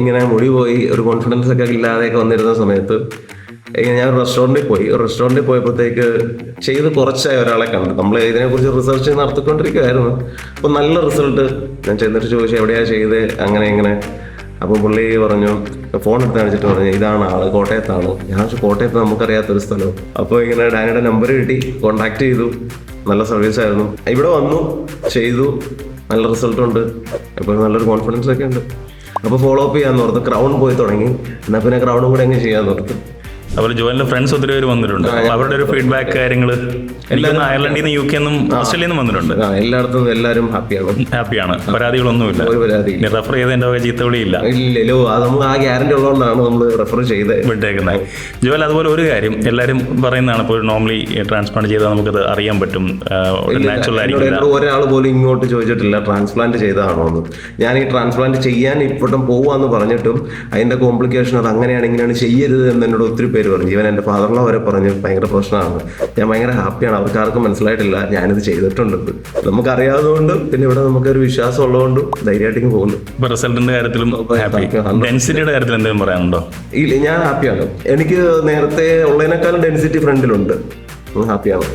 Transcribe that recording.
ഇങ്ങനെ മുടി പോയി ഒരു കോൺഫിഡൻസ് ഒക്കെ ഇല്ലാതെയൊക്കെ വന്നിരുന്ന സമയത്ത് ഞാൻ റെസ്റ്റോറൻറ്റിൽ പോയപ്പോഴത്തേക്ക് ചെയ്ത് കുറച്ചായി ഒരാളെ കണ്ടു. നമ്മൾ ഇതിനെക്കുറിച്ച് റിസർച്ച് നടത്തിക്കൊണ്ടിരിക്കുകയായിരുന്നു. അപ്പോൾ നല്ല റിസൾട്ട്. ഞാൻ ചെന്നിട്ട് ചോദിച്ചു എവിടെയാണ് ചെയ്ത് അങ്ങനെ ഇങ്ങനെ. അപ്പോൾ പുള്ളി പറഞ്ഞു, ഫോൺ എടുത്ത് കാണിച്ചിട്ട് പറഞ്ഞു ഇതാണ് ആള്, കോട്ടയത്താണ്. ഞാൻ വെച്ചാൽ കോട്ടയത്ത് നമുക്കറിയാത്തൊരു സ്ഥലം. അപ്പോൾ ഇങ്ങനെ ഡാനിയുടെ നമ്പർ കിട്ടി, കോണ്ടാക്ട് ചെയ്തു. നല്ല സർവീസ് ആയിരുന്നു. ഇവിടെ വന്നു, ചെയ്തു, നല്ല റിസൾട്ടുണ്ട്. ഇപ്പോൾ നല്ലൊരു കോൺഫിഡൻസ് ഒക്കെ ഉണ്ട്. അപ്പോൾ ഫോളോ അപ്പ് ചെയ്യാന്ന് ഓർത്ത് ക്രൗൺ പോയി തുടങ്ങി. എന്നാൽ പിന്നെ ക്രൗണും കൂടെ എങ്ങനെ ചെയ്യാന്ന് ഓർത്ത്. അതുപോലെ ജോയലിന്റെ ഫ്രണ്ട്സ് ഒത്തിരി പേര് വന്നിട്ടുണ്ട്. അവരുടെ ഒരു ഫീഡ്ബാക്ക് കാര്യങ്ങൾ അയർലൻഡിൽ നിന്ന് UK നിന്നും ഓസ്ട്രേലിയയിൽ നിന്നും വന്നിട്ടുണ്ട്. എല്ലായിടത്തും എല്ലാവരും ഹാപ്പിയാണ്, പരാതികളൊന്നുമില്ല. ഒരു പരാതി റെഫർ ചെയ്തതിന്റെ വക ചീത്തവിളിയില്ല. ഇല്ലല്ലോ, അത് നമുക്ക് ആ ഗ്യാരണ്ടി ഉള്ളതുകൊണ്ടാണ് നമ്മൾ റെഫർ ചെയ്ത് വിട്ടേക്കുന്നത്. ജോയൽ, അതുപോലെ ഒരു കാര്യം എല്ലാവരും പറയുന്നതാണ്, ഇപ്പോൾ നോർമലി ട്രാൻസ്പ്ലാന്റ് ചെയ്താൽ നമുക്കത് അറിയാൻ പറ്റും, നാച്ചുറൽ ആയിരിക്കും. ഒരാൾ പോലും ഇങ്ങോട്ട് ചോദിച്ചിട്ടില്ല ട്രാൻസ്പ്ലാന്റ് ചെയ്തതാണോ എന്ന്. ഞാൻ ഈ ട്രാൻസ്പ്ലാന്റ് ചെയ്യാൻ ഇപ്പോഴും പോവാന്ന് പറഞ്ഞിട്ടും അതിന്റെ കോംപ്ലിക്കേഷൻ അത് അങ്ങനെയാണ് ഇങ്ങനെയാണ് ചെയ്യരുത് എന്ന് എന്നോട് ഒത്തിരി പേര് പറഞ്ഞു. ഈവൻ എൻ്റെ ഫാദറിനെ വരെ പറഞ്ഞു ഭയങ്കര പ്രശ്നമാണ്. ഞാൻ ഭയങ്കര ഹാപ്പിയാണ്. അവർക്ക് ആർക്കും മനസ്സിലായിട്ടില്ല ഞാനിത് ചെയ്തിട്ടുണ്ടെന്ന്. നമുക്കറിയാവുന്നതുകൊണ്ടും പിന്നെ ഇവിടെ നമുക്കൊരു വിശ്വാസം ഉള്ളതുകൊണ്ടും ധൈര്യമായിട്ട് പോകുന്നു. റിസൾട്ടിന്റെ കാര്യത്തിലും ഡെൻസിറ്റിയുടെ കാര്യത്തിൽ എന്തെങ്കിലും പറയാനുണ്ടോ? ഇല്ല, ഞാൻ ഹാപ്പിയാണ്. എനിക്ക് നേരത്തെ ഉള്ളതിനേക്കാളും ഡെൻസിറ്റി ഫ്രണ്ടിലുണ്ട്. ഹാപ്പിയാണ്.